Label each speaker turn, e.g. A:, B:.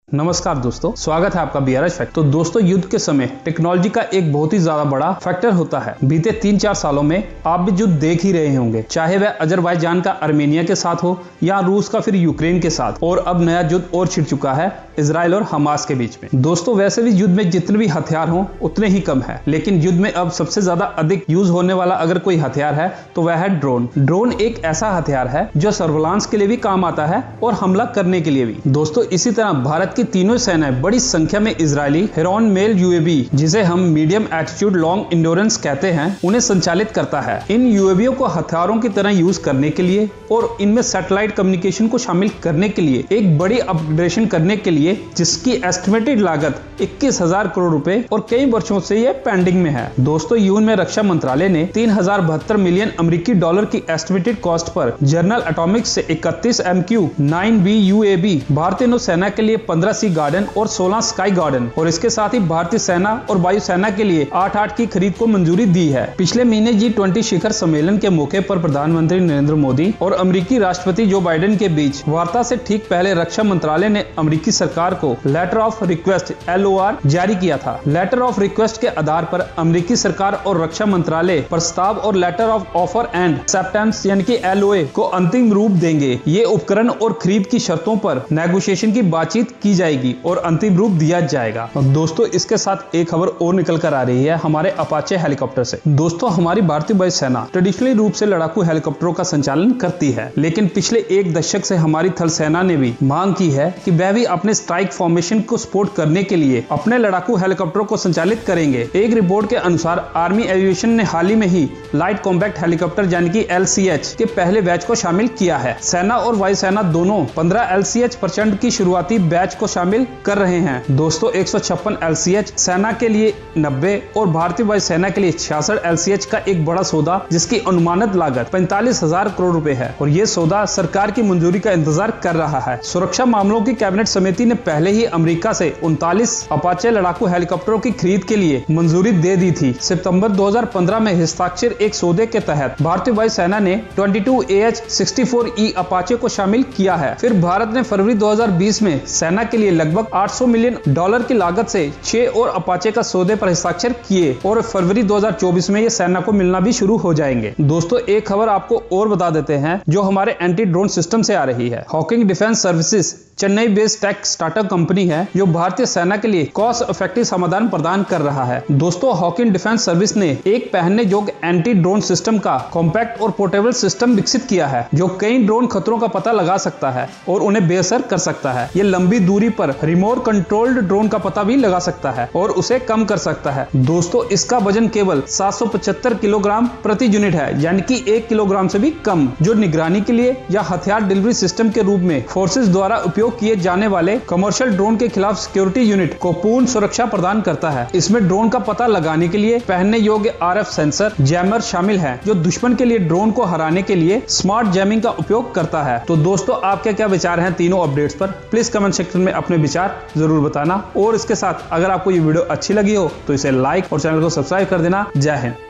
A: नमस्कार दोस्तों, स्वागत है आपका बीआरएच फैक्ट। तो दोस्तों, युद्ध के समय टेक्नोलॉजी का एक बहुत ही ज्यादा बड़ा फैक्टर होता है। बीते 3-4 सालों में आप भी युद्ध देख ही रहे होंगे, चाहे वह अजरबैजान का आर्मेनिया के साथ हो या रूस का फिर यूक्रेन के साथ, और अब नया युद्ध और छिड़ चुका है इजराइल और हमास के बीच में। दोस्तों, वैसे भी युद्ध में जितने भी हथियार हों उतने ही कम है, लेकिन युद्ध में अब सबसे ज्यादा अधिक यूज होने वाला अगर कोई हथियार है तो वह है ड्रोन। ड्रोन एक ऐसा हथियार है जो सर्विलांस के लिए भी काम आता है और हमला करने के लिए भी। दोस्तों, इसी तरह भारत की तीनों सेनाएं बड़ी संख्या में इजरायली हेरॉन मेल यूएवी, जिसे हम मीडियम एटीट्यूड लॉन्ग इंड्योरेंस कहते हैं, उन्हें संचालित करता है। इन यूएवीओं को हथियारों की तरह यूज करने के लिए और इनमें सैटेलाइट कम्युनिकेशन को शामिल करने के लिए एक बड़ी अपग्रेडेशन करने के लिए, जिसकी एस्टिमेटेड लागत 21,000 करोड़ रुपए और कई वर्षों से यह पेंडिंग में है। दोस्तों, यूएन में रक्षा मंत्रालय ने 3072 मिलियन अमेरिकी डॉलर की estimated cost per general Atomics से 31 MQ-9B यूएवी, भारतीय नौसेना के लिए 15 सी गार्डन और 16 स्काई गार्डन, और इसके साथ ही भारतीय सेना और वायुसेना के लिए 8-8 की खरीद को मंजूरी दी है। पिछले महीने G20 शिखर सम्मेलन के मौके पर प्रधानमंत्री नरेंद्र मोदी और अमेरिकी राष्ट्रपति जो बाइडेन के बीच वार्ता से ठीक पहले रक्षा मंत्रालय ने अमेरिकी सरकार को लेटर ऑफ रिक्वेस्ट LOR जारी किया था। लेटर ऑफ रिक्वेस्ट के आधार पर अमेरिकी सरकार और रक्षा मंत्रालय प्रस्ताव और letter of offer and acceptance यानी कि LOA को अंतिम रूप देंगे। ये उपकरण और खरीद की शर्तों पर नेगोशिएशन की बातचीत की जाएगी और अंतिम रूप दिया जाएगा। और दोस्तों, इसके साथ एक खबर और निकल कर आ रही है हमारे अपाचे हेलीकॉप्टर से। दोस्तों, हमारी भारतीय वायुसेना ट्रेडिशनली रूप से लड़ाकू हेलीकॉप्टरों का संचालन करती है, लेकिन पिछले एक दशक से हमारी थल सेना ने भी मांग की है कि वह भी अपने स्ट्राइक फॉर्मेशन को सपोर्ट करने के लिए अपने लड़ाकू हेलीकॉप्टरों को संचालित करेंगे। एक रिपोर्ट के अनुसार आर्मी एविएशन ने हाल ही में ही लाइट कॉम्पैक्ट हेलीकॉप्टर यानी कि LCH के पहले बैच को शामिल किया है। सेना और वायुसेना दोनों 15 LCH प्रचंड की शुरुआती बैच को शामिल कर रहे हैं। दोस्तों, 156 LCH सेना के लिए 90 और भारतीय वायुसेना के लिए 66 LCH का एक बड़ा सौदा, जिसकी अनुमानित लागत 45,000 करोड़ रुपए है, और ये सौदा सरकार की मंजूरी का इंतजार कर रहा है। सुरक्षा मामलों की कैबिनेट समिति ने पहले ही अमेरिका से 39 अपाचे लड़ाकू हेलीकॉप्टरों की खरीद के लिए मंजूरी दे दी थी। सितंबर 2015 में हस्ताक्षर एक सौदे के तहत भारतीय वायुसेना ने 22 AH-64E अपाचे को शामिल किया है। फिर भारत ने फरवरी 2020 में सेना के लिए लगभग $800 मिलियन की लागत से 6 और अपाचे का सौदे पर हस्ताक्षर किए, और फरवरी 2024 में ये सेना को मिलना भी शुरू हो जाएंगे। दोस्तों, एक खबर आपको और बता देते हैं जो हमारे एंटी ड्रोन सिस्टम से आ रही है। Hawking defence services Chennai based tech startup company है जो भारतीय सेना के लिए कॉस्ट इफेक्टिव समाधान प्रदान कर रहा है। दोस्तों, हॉकिंग डिफेंस सर्विस ने एक पहनने योग्य एंटी ड्रोन सिस्टम का कॉम्पैक्ट और पोर्टेबल सिस्टम विकसित किया है, जो कई ड्रोन खतरों का पता लगा सकता है और उन्हें बेअसर कर सकता है। ये लंबी दूरी पर रिमोट कंट्रोल्ड ड्रोन का पता भी लगा सकता है और उसे कम कर सकता है। दोस्तों, इसका वजन केवल 775 किलोग्राम प्रति यूनिट है, यानी कि 1 किलोग्राम से भी कम, जो निगरानी के लिए या हथियार डिलीवरी सिस्टम के रूप में फोर्सेस द्वारा उपयोग किए जाने वाले कमर्शियल ड्रोन के खिलाफ सिक्योरिटी यूनिट को पूर्ण सुरक्षा प्रदान करता है। इसमें ड्रोन का पता लगाने के लिए पहनने योग्य RF सेंसर जैमर शामिल है, जो दुश्मन के लिए ड्रोन को हराने के लिए स्मार्ट जैमिंग का उपयोग करता है। तो दोस्तों, आपके क्या विचार हैं तीनों अपडेट्स पर? प्लीज कमेंट सेक्शन में अपने विचार जरूर बताना, और इसके साथ अगर आपको ये वीडियो अच्छी लगी हो तो इसे लाइक और चैनल को सब्सक्राइब कर देना। जय हिंद।